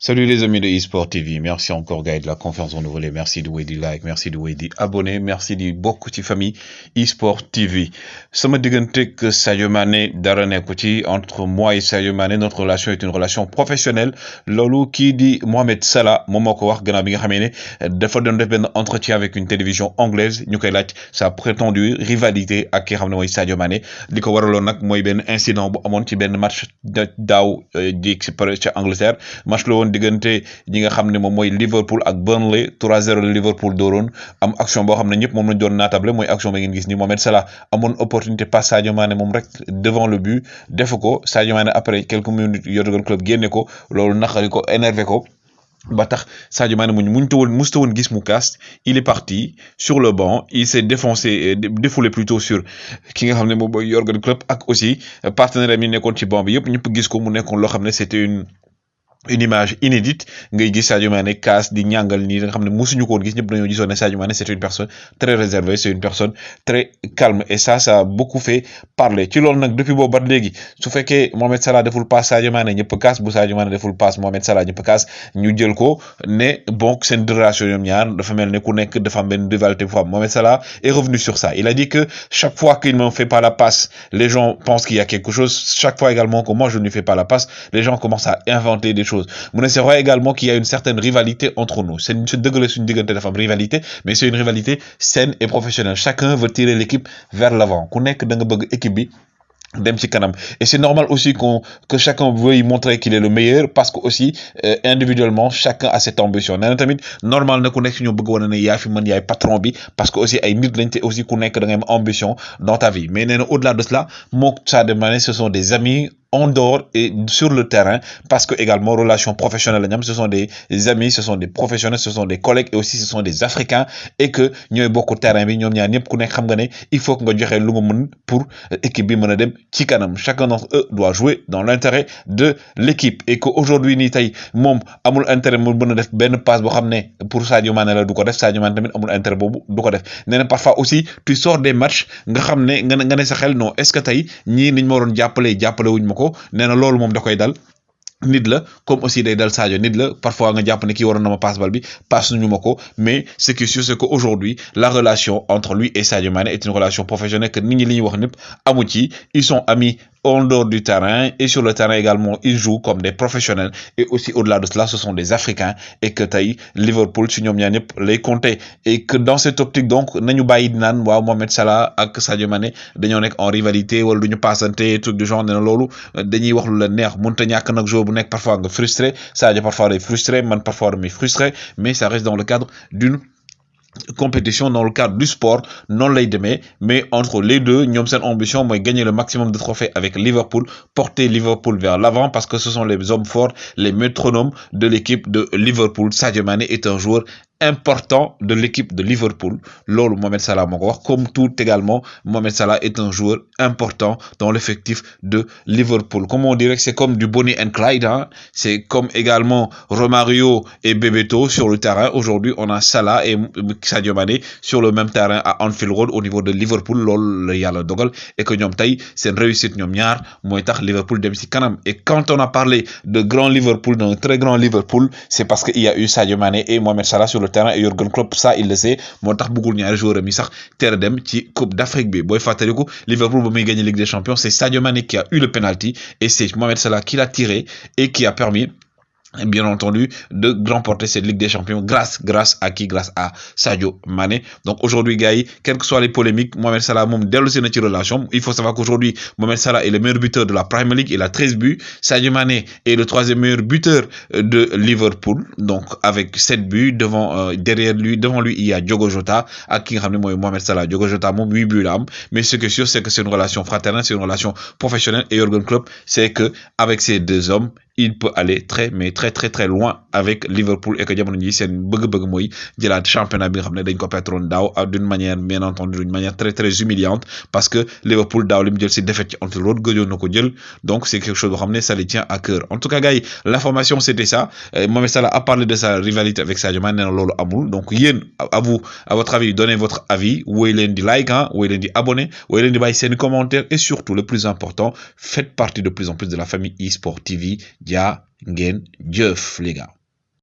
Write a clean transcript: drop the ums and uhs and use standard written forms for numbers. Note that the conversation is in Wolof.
Salut les amis de eSport TV, merci encore gars de la confiance renouvelée, merci de wéy di like, merci de wéy di abonné, merci di bokk ci famille eSport TV. Sama diggante que Sadio Mané dara nekku ci entre moi et Sadio Mané, notre relation est une relation professionnelle. Loolu kii di Mohamed Salah moom moo ko wax gannaaw bi nga xamee ne dafa doon def benn entretien avec une télévision anglaise ñu koy laaj sa prétendue rivalité ak ki nga xam ne mooy Sadio Mané li ko waraloon nag mooy benn incident bu amoon ci benn match daaw di ca Angleterre match la woon diggante ñi nga xam ne moom mooy Liverpool ak Burnley 3-0 Liverpool dooroon am action boo xam ne ñëpp moom lañ doon naatable mooy action ba ngeen gis ni Mohamed Salah amoon opportunité passe Sadio Mané moom rek devant le but defu ko Sadio Mané après quelques minutes Jürgen Klopp génne ko loolu naqari ko énervé ko ba tax Sadio Mané musta woon gis mu kaas il est parti sur le banc il s'est défoulé plutôt sur ki nga xam ne moom mooy Jürgen Klopp ak aussi partenaire am yi nekkoon ci banc bi yëpp ñëpp gis ko mu nekkoon loo xam ne c'était une image inédite ngay gis Sadio Mané kaas di ñàngal nii nga xam ne mosuñu ko woon gis ñëpp dañoo gisoon ne Sadio Mané c'est une personne très réservée c'est une personne très calme et ça a beaucoup fait parler ci loolu nag depuis boobu ba léegi su fekkee Mohamed Salah deful passe Sadio Mané ñëpp kaas bu Sadio Mané deful passe Mohamed Salah ñëpp kaas ñu jël ko ne bon seen relation ñoom ñaar dafa mel ne ku nekk dafa am benn rivalité bu fa am Mohamed Salah est revenu sur ça il a dit que chaque fois qu'il ne fait pas la passe les gens pensent qu'il y a quelque chose chaque fois également que moi je ne fais pas la passe les gens commencent à inventer des choses c'est vrai également qu'il y a une certaine rivalité entre nous c'est une rivalité mais c'est une rivalité saine et professionnelle chacun veut tirer l'équipe vers l'avant ku nekk da nga bëgg équipe bi dem ci kanam et c'est normal aussi que chacun veuille montrer qu'il est le meilleur parce que aussi individuellement chacun a cette ambition nee na tamit normal na ku nekk si ñoo bëgg wane ne yaa fi mën yaay patron bi parce que aussi ay nit lañ te aussi ku nekk da ngay am ambition dans ta vie mais nee na au-delà de cela mook Sadio Mané ce sont des amis en dehors et sur le terrain parce que également relations professionnelles la ce sont des amis ce sont des professionnels ce sont des collègues et aussi ce sont des Africains et que ñooy bokk terrain bi ñoom ñaar ñëpp ku nekk xam nga ne il faut que nga joxe lu nga mën pour équipe bi mën a dem ci kanam chacun d'entre eux doit jouer dans l'intérêt de l'équipe et que aujourd'hui nii tey moom amul intérêt mu mën a def benn passe boo xam ne pour Sadio Mané la du ko def Sadio Mané tamit amul intérêt boobu du ko def nee na parfois aussi tu sors des matchs nga xam ne nga ne sa xel non est-ce que tey ñii niñ ma waroon jàppale wuñ ma ko nee na loolu moom da koy dal nit la comme aussi day dal Sadio nit la parfois nga jàpp ne kii waroon na ma passe bal bi passe ñu ma ko mais ce qui est sûr c'est que aujourd'hui la relation entre lui et Sadio Mané est une relation professionnelle que nit ñi li ñuy wax ñëpp amu ci ils sont amis en dehors du terrain et sur le terrain également ils jouent comme des professionnels et aussi au-delà de cela ce sont des Africains et que tey Liverpool ci ñoom ñaar ñëpp lay compter et que dans cette optique donc nañu bàyyi di naan waaw Mohamed Salah ak Sadio Mané dañoo nekk en rivalité wala duñu passante truc du genre nee na loolu dañuy wax lu la neex mënta ñàkk nag joueur bu nekk parfois nga frustré Sadio parfois day frustré man parfois damay frustré mais ça reste dans le cadre d'une compétition dans le cadre du sport non lay demee mais entre les deux ñoom seen ambition mooy gagner le maximum de trophées avec Liverpool porter Liverpool vers l'avant parce que ce sont les hommes forts les métronomes de l'équipe de Liverpool Sadio Mané est un joueur important de l'équipe de Liverpool loolu Mohamed Salah moo ko wax comme tout également Mohamed Salah est un joueur important dans l'effectif de Liverpool comme on dirait que c'est comme du Bonnie and Clyde hein c'est comme également Romario et Bebeto sur le terrain aujourd'hui on a Salah et Sadio Mané sur le même terrain à Anfield Road au niveau de Liverpool loolu la yàlla dogal et que ñoom tey seen réussite ñoom ñaar mooy tax Liverpool dem ci kanam et quand on a parlé de grand Liverpool d'un très grand Liverpool c'est parce que il y a eu Sadio Mané et Mohamed Salah sur le terrain et Jürgen Klopp ça il le sait moo tax bëggul ñaari joueurs mi sax teel a dem ci Coupe d'Afrique bi booy fàttaliku Liverpool ba muy gagner Ligue des Champions c'est Sadio Mané qui a eu le penalty et c'est Mohamed Salah qui l'a tiré et qui a permis bien entendu de remporter cette Ligue des Champions grâce à qui grâce à Sadio Mané donc aujourd'hui gars yi quelles que soient les polémiques Mohamed Salah moom dellu si na ci relation il faut savoir qu'aujourd'hui Mohamed Salah est le meilleur buteur de la Premier League il a 13 buts Sadio Mané est le troisième meilleur buteur de Liverpool donc avec 7 buts devant lui il y a Diogo Jota ak ki nga xam ne mooy Mohamed Salah Diogo Jota moom 8 buts la am mais ce qui est sûr c'est que c'est une relation fraternelle c'est une relation professionnelle et Jürgen Klopp c'est que avec ces deux hommes il peut aller très loin avec Liverpool et que jamono ji seen bëgg-bëgg mooy jëlaat championnat bi nga xam ne dañ ko pertroon daaw d'une manière bien entendu d'une manière très humiliante parce que Liverpool daaw li mu jël ci défaite ci Anfield Road gëjoon na ko jël donc c'est quelque chose boo xam ne ça les tient à cœur en tout cas gars yi l'information c'était ça Mohamed Salah a parlé de sa rivalité avec Sadio Mané nee na loolu amul donc yéen à votre avis donnez votre avis woy leen di like woy leen di abonné woy leen di bàyyi seen commentaire et surtout le plus important faites partie de plus en plus de la famille eSport TV jaa ngeen jëf les gars.